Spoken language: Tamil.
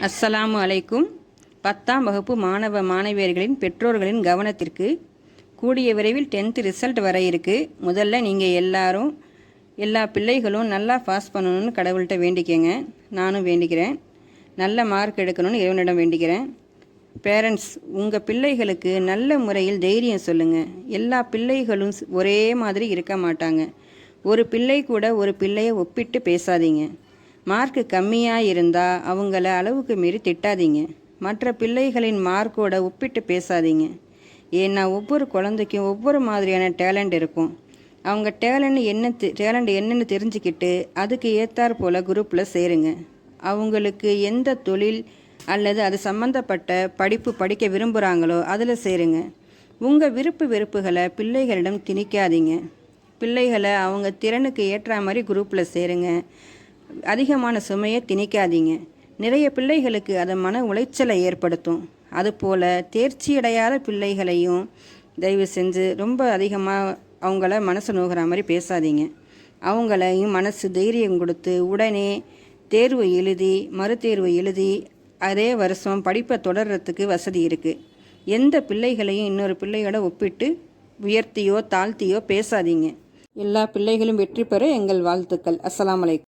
அஸ்ஸலாமு அலைக்கும். 10ஆம் வகுப்பு மாணவ மாணவியர்களின் பெற்றோர்களின் கவனத்திற்கு கூடிய விரைவில் 10th ரிசல்ட் வர இருக்குது. முதல்ல நீங்கள் எல்லா பிள்ளைகளும் நல்லா பாஸ் பண்ணணும்னு கடவுள்கிட்ட வேண்டிக்கங்க. நானும் வேண்டிக்கிறேன். நல்ல மார்க் எடுக்கணும்னு இறைவனிடம் வேண்டிக்கிறேன். பேரண்ட்ஸ், உங்கள் பிள்ளைகளுக்கு நல்ல முறையில் தைரியம் சொல்லுங்கள். எல்லா பிள்ளைகளும் ஒரே மாதிரி இருக்க மாட்டாங்க. ஒரு பிள்ளை கூட ஒரு பிள்ளையை ஒப்பிட்டு பேசாதீங்க. மார்க்கு கம்மியாக இருந்தால் அவங்கள அளவுக்கு மீறி திட்டாதீங்க. மற்ற பிள்ளைகளின் மார்க்கோட ஒப்பிட்டு பேசாதீங்க. ஏன்னா ஒவ்வொரு குழந்தைக்கும் ஒவ்வொரு மாதிரியான டேலண்ட் இருக்கும். அவங்க டேலண்ட் என்னன்னு தெரிஞ்சுக்கிட்டு அதுக்கு ஏற்றாற் போல் குரூப்பில் சேருங்க. அவங்களுக்கு எந்த தொழில் அல்லது அது சம்மந்தப்பட்ட படிப்பு படிக்க விரும்புகிறாங்களோ அதில் சேருங்க. உங்கள் வெறுப்புகளை பிள்ளைகளிடம் திணிக்காதீங்க. பிள்ளைகளை அவங்க திறனுக்கு ஏற்ற மாதிரி குரூப்பில் சேருங்க. அதிகமான சுமையை திணிக்காதீங்க. நிறைய பிள்ளைகளுக்கு அதை மன உளைச்சலை ஏற்படுத்தும். அதுபோல் தேர்ச்சியடையாத பிள்ளைகளையும் தயவு செஞ்சு ரொம்ப அதிகமாக அவங்கள மனசு நோகிற மாதிரி பேசாதீங்க. அவங்களையும் மனசு தைரியம் கொடுத்து உடனே தேர்வு எழுதி மறுதேர்வு எழுதி அதே வருஷம் படிப்பை தொடர்றதுக்கு வசதி இருக்குது. எந்த பிள்ளைகளையும் இன்னொரு பிள்ளையோட ஒப்பிட்டு உயர்த்தியோ தாழ்த்தியோ பேசாதீங்க. எல்லா பிள்ளைகளும் வெற்றி பெற எங்கள் வாழ்த்துக்கள். அஸ்ஸலாமு அலைக்கும்.